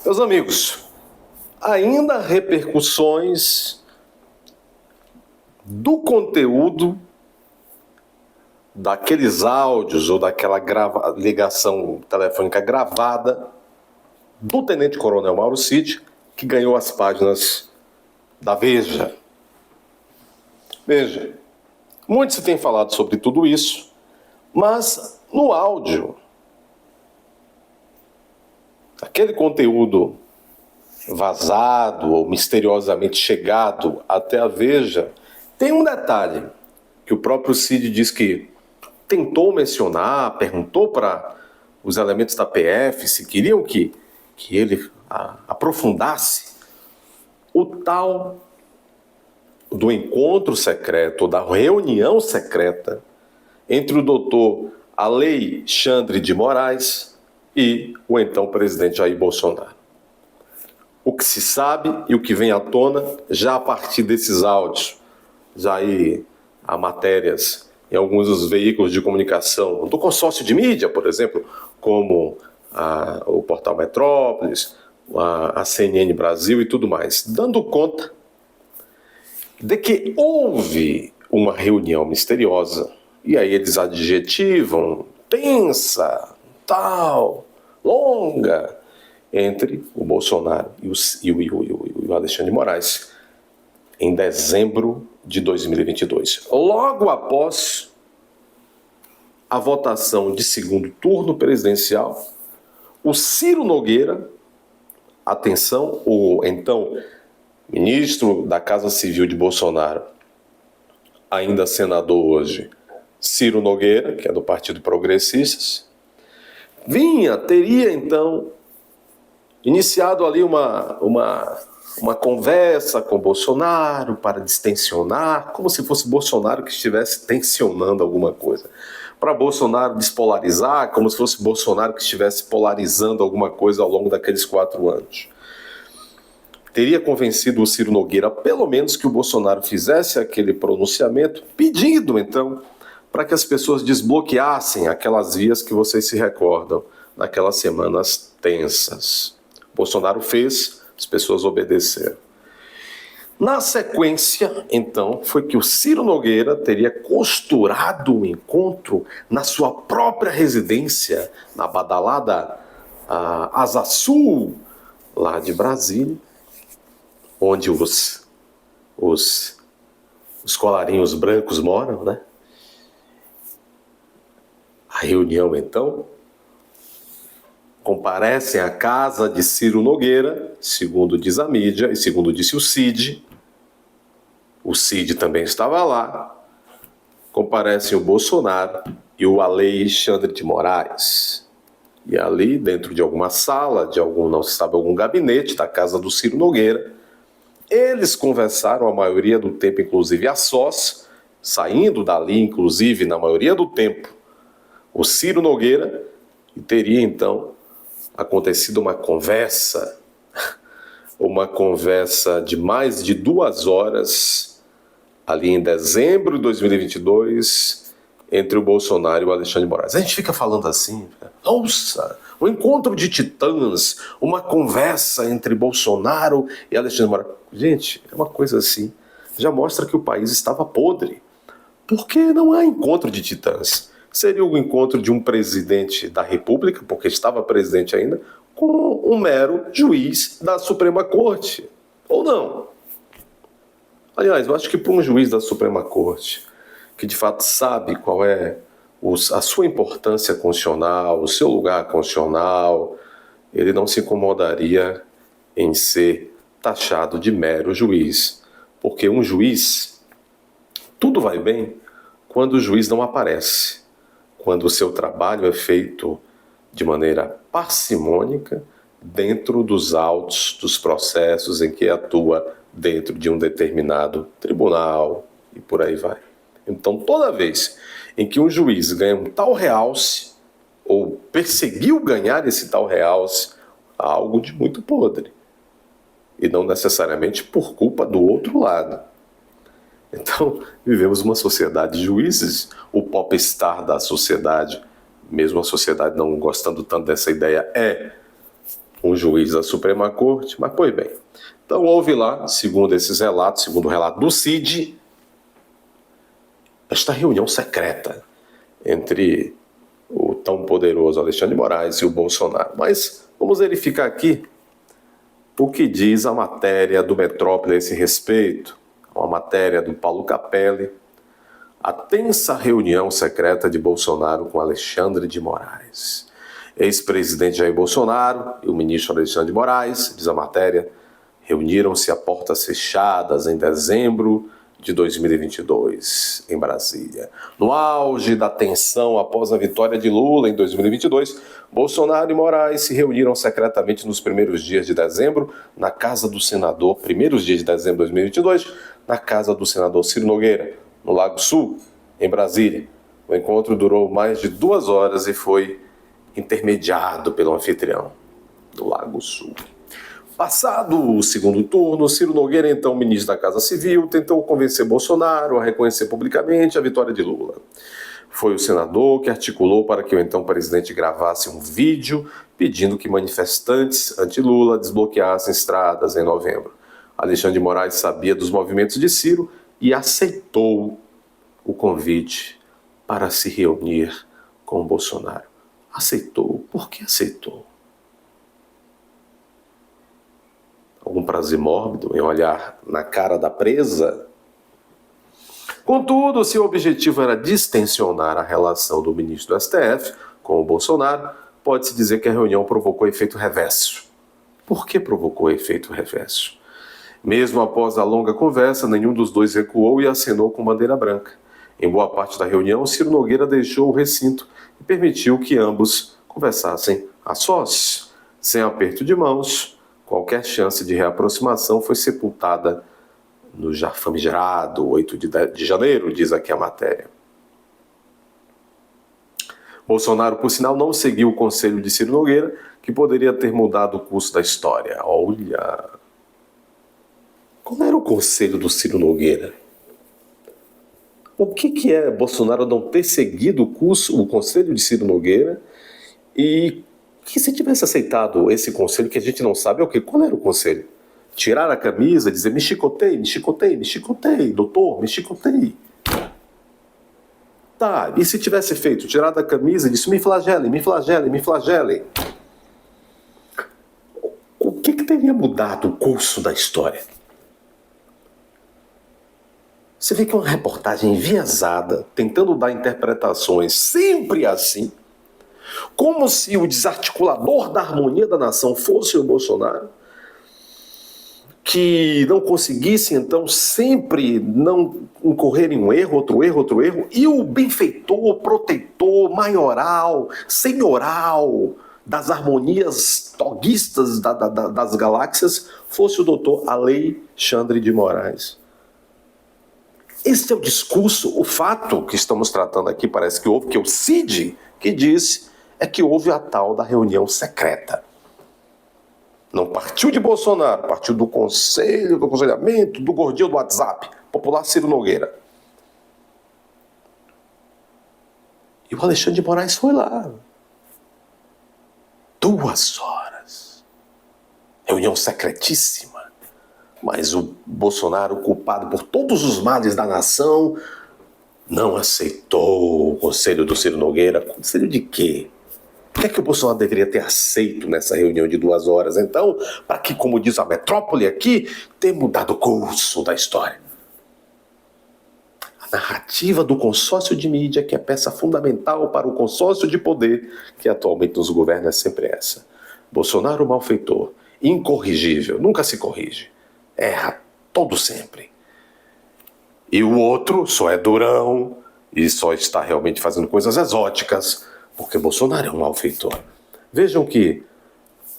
Meus amigos, ainda há repercussões do conteúdo daqueles áudios ou daquela ligação telefônica gravada do tenente-coronel Mauro Cid, que ganhou as páginas da Veja. Veja, muito se tem falado sobre tudo isso, mas no áudio, aquele conteúdo vazado ou misteriosamente chegado até a Veja, tem um detalhe que o próprio Cid diz que tentou mencionar, perguntou para os elementos da PF se queriam que ele aprofundasse o tal do encontro secreto, da reunião secreta entre o doutor Alexandre de Moraes e o então presidente Jair Bolsonaro. O que se sabe e o que vem à tona já a partir desses áudios, já aí há matérias em alguns dos veículos de comunicação do consórcio de mídia, por exemplo, como o Portal Metrópolis, a CNN Brasil e tudo mais, dando conta de que houve uma reunião misteriosa, e aí eles adjetivam, tensa, tal, longa, entre o Bolsonaro e o Alexandre de Moraes, em dezembro de 2022. Logo após a votação de segundo turno presidencial, o Ciro Nogueira, atenção, o então ministro da Casa Civil de Bolsonaro, ainda senador hoje, Ciro Nogueira, que é do Partido Progressistas, teria então iniciado ali uma conversa com Bolsonaro para distensionar, como se fosse Bolsonaro que estivesse tensionando alguma coisa. Para Bolsonaro despolarizar, como se fosse Bolsonaro que estivesse polarizando alguma coisa ao longo daqueles 4 anos. Teria convencido o Ciro Nogueira, pelo menos, que o Bolsonaro fizesse aquele pronunciamento, pedindo, então, para que as pessoas desbloqueassem aquelas vias que vocês se recordam, naquelas semanas tensas. Bolsonaro fez, as pessoas obedeceram. Na sequência, então, foi que o Ciro Nogueira teria costurado o encontro na sua própria residência, na badalada Asa Sul, lá de Brasília, onde os colarinhos brancos moram, né? A reunião, então, comparecem à casa de Ciro Nogueira, segundo diz a mídia e segundo disse o Cid também estava lá, comparecem o Bolsonaro e o Alexandre de Moraes. E ali, dentro de alguma sala, não se sabe, algum gabinete da casa do Ciro Nogueira, eles conversaram a maioria do tempo, inclusive a sós, saindo dali, inclusive, na maioria do tempo, o Ciro Nogueira, e teria então acontecido uma conversa de mais de 2 horas, ali em dezembro de 2022, entre o Bolsonaro e o Alexandre de Moraes. A gente fica falando assim, nossa, um encontro de titãs, uma conversa entre Bolsonaro e Alexandre de Moraes. Gente, é uma coisa assim, já mostra que o país estava podre. Porque não há encontro de titãs. Seria o encontro de um presidente da República, porque estava presidente ainda, com um mero juiz da Suprema Corte. Ou não? Aliás, eu acho que para um juiz da Suprema Corte, que de fato sabe qual é a sua importância constitucional, o seu lugar constitucional, ele não se incomodaria em ser taxado de mero juiz. Porque um juiz, tudo vai bem quando o juiz não aparece, quando o seu trabalho é feito de maneira parcimônica dentro dos autos dos processos em que atua dentro de um determinado tribunal e por aí vai. Então, toda vez em que um juiz ganha um tal realce ou perseguiu ganhar esse tal realce, há algo de muito podre. E não necessariamente por culpa do outro lado. Então, vivemos uma sociedade de juízes, o popstar da sociedade, mesmo a sociedade não gostando tanto dessa ideia, é um juiz da Suprema Corte, mas pois bem. Então houve lá, segundo esses relatos, segundo o relato do CID, esta reunião secreta entre o tão poderoso Alexandre de Moraes e o Bolsonaro. Mas vamos verificar aqui o que diz a matéria do Metrópole a esse respeito, uma matéria do Paulo Capelli, a tensa reunião secreta de Bolsonaro com Alexandre de Moraes. Ex-presidente Jair Bolsonaro e o ministro Alexandre de Moraes, diz a matéria, reuniram-se a portas fechadas em dezembro de 2022, em Brasília. No auge da tensão após a vitória de Lula em 2022, Bolsonaro e Moraes se reuniram secretamente nos primeiros dias de dezembro, na casa do senador, primeiros dias de dezembro de 2022, na casa do senador Ciro Nogueira, no Lago Sul, em Brasília. O encontro durou mais de 2 horas e foi intermediado pelo anfitrião do Lago Sul. Passado o segundo turno, Ciro Nogueira, então ministro da Casa Civil, tentou convencer Bolsonaro a reconhecer publicamente a vitória de Lula. Foi o senador que articulou para que o então presidente gravasse um vídeo pedindo que manifestantes anti-Lula desbloqueassem estradas em novembro. Alexandre de Moraes sabia dos movimentos de Ciro e aceitou o convite para se reunir com Bolsonaro. Aceitou. Por que aceitou? Algum prazer mórbido em olhar na cara da presa? Contudo, se o objetivo era distensionar a relação do ministro do STF com o Bolsonaro, pode-se dizer que a reunião provocou efeito reverso. Por que provocou efeito reverso? Mesmo após a longa conversa, nenhum dos dois recuou e acenou com bandeira branca. Em boa parte da reunião, Ciro Nogueira deixou o recinto e permitiu que ambos conversassem a sós. Sem aperto de mãos, qualquer chance de reaproximação foi sepultada no já famigerado 8 de janeiro, diz aqui a matéria. Bolsonaro, por sinal, não seguiu o conselho de Ciro Nogueira, que poderia ter mudado o curso da história. Olha! Qual era o conselho do Ciro Nogueira? O que é Bolsonaro não ter seguido o conselho de Ciro Nogueira e que se tivesse aceitado esse conselho, que a gente não sabe, é o quê? Qual era o conselho? Tirar a camisa, dizer, me chicotei, doutor, me chicotei. Tá, e se tivesse feito, tirado a camisa e disse, me flagele. O que teria mudado o curso da história? Você vê que é uma reportagem enviesada, tentando dar interpretações sempre assim, como se o desarticulador da harmonia da nação fosse o Bolsonaro, que não conseguisse, então, sempre não incorrer em um erro, outro erro, e o benfeitor, protetor, maioral, senhoral das harmonias toguistas das galáxias fosse o doutor Alexandre de Moraes. Esse é o discurso, o fato que estamos tratando aqui, parece que houve, que é o CID que disse, é que houve a tal da reunião secreta. Não partiu de Bolsonaro, partiu do conselho, do aconselhamento, do gordinho do WhatsApp, popular Ciro Nogueira. E o Alexandre de Moraes foi lá. 2 horas. Reunião secretíssima. Mas o Bolsonaro, culpado por todos os males da nação, não aceitou o conselho do Ciro Nogueira. Conselho de quê? O que é que o Bolsonaro deveria ter aceito nessa reunião de 2 horas, então, para que, como diz a Metrópole aqui, ter mudado o curso da história? A narrativa do consórcio de mídia, que é peça fundamental para o consórcio de poder que atualmente nos governa, é sempre essa. Bolsonaro, malfeitor, incorrigível, nunca se corrige. Erra todo sempre. E o outro só é durão e só está realmente fazendo coisas exóticas, porque Bolsonaro é um malfeitor. Vejam que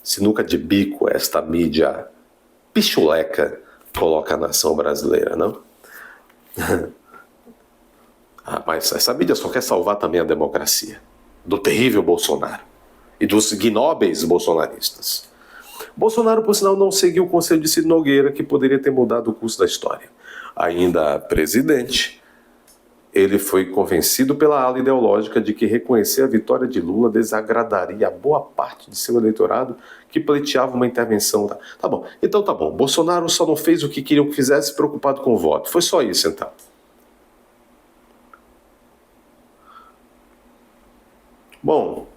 sinuca de bico esta mídia pichuleca coloca a nação brasileira, não? Mas essa mídia só quer salvar também a democracia do terrível Bolsonaro e dos ignóbeis bolsonaristas. Bolsonaro, por sinal, não seguiu o conselho de Ciro Nogueira, que poderia ter mudado o curso da história. Ainda presidente, ele foi convencido pela ala ideológica de que reconhecer a vitória de Lula desagradaria a boa parte de seu eleitorado que pleiteava uma intervenção. Tá bom, então tá bom. Bolsonaro só não fez o que queriam que fizesse preocupado com o voto. Foi só isso, então. Bom,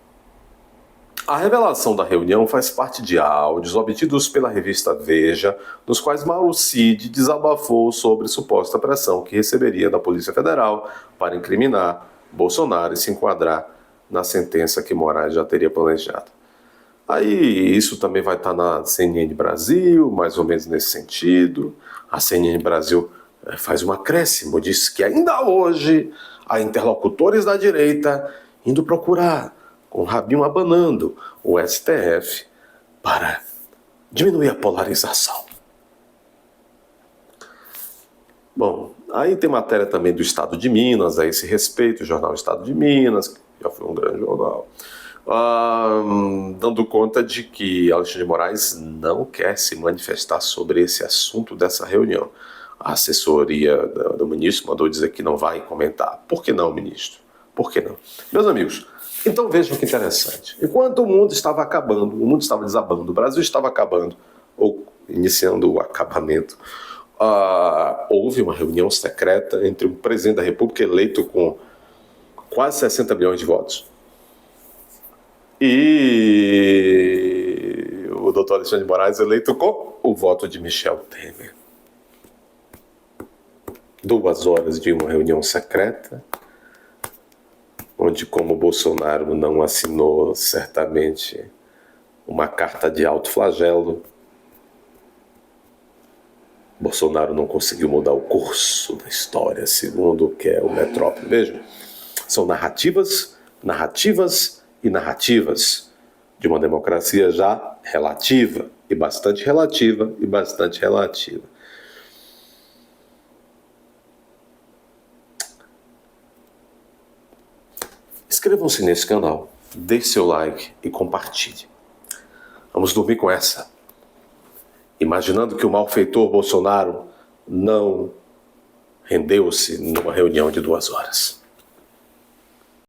a revelação da reunião faz parte de áudios obtidos pela revista Veja, nos quais Mauro Cid desabafou sobre suposta pressão que receberia da Polícia Federal para incriminar Bolsonaro e se enquadrar na sentença que Moraes já teria planejado. Aí isso também vai estar na CNN Brasil, mais ou menos nesse sentido. A CNN Brasil faz um acréscimo, diz que ainda hoje há interlocutores da direita indo procurar, com o rabinho abanando, o STF para diminuir a polarização. Bom, aí tem matéria também do Estado de Minas, a esse respeito, o jornal Estado de Minas, que já foi um grande jornal, dando conta de que Alexandre de Moraes não quer se manifestar sobre esse assunto dessa reunião. A assessoria do ministro mandou dizer que não vai comentar. Por que não, ministro? Por que não? Meus amigos, então vejam que interessante. Enquanto o mundo estava acabando, o mundo estava desabando, o Brasil estava acabando, ou iniciando o acabamento, houve uma reunião secreta entre o presidente da República eleito com quase 60 milhões de votos e o doutor Alexandre de Moraes eleito com o voto de Michel Temer. 2 horas de uma reunião secreta, onde, como Bolsonaro não assinou certamente uma carta de alto flagelo, Bolsonaro não conseguiu mudar o curso da história, segundo o que é o Metrópole. Vejam, são narrativas, narrativas e narrativas de uma democracia já relativa, e bastante relativa, e bastante relativa. Inscrevam-se nesse canal, deixe seu like e compartilhe. Vamos dormir com essa, imaginando que o malfeitor Bolsonaro não rendeu-se numa reunião de 2 horas.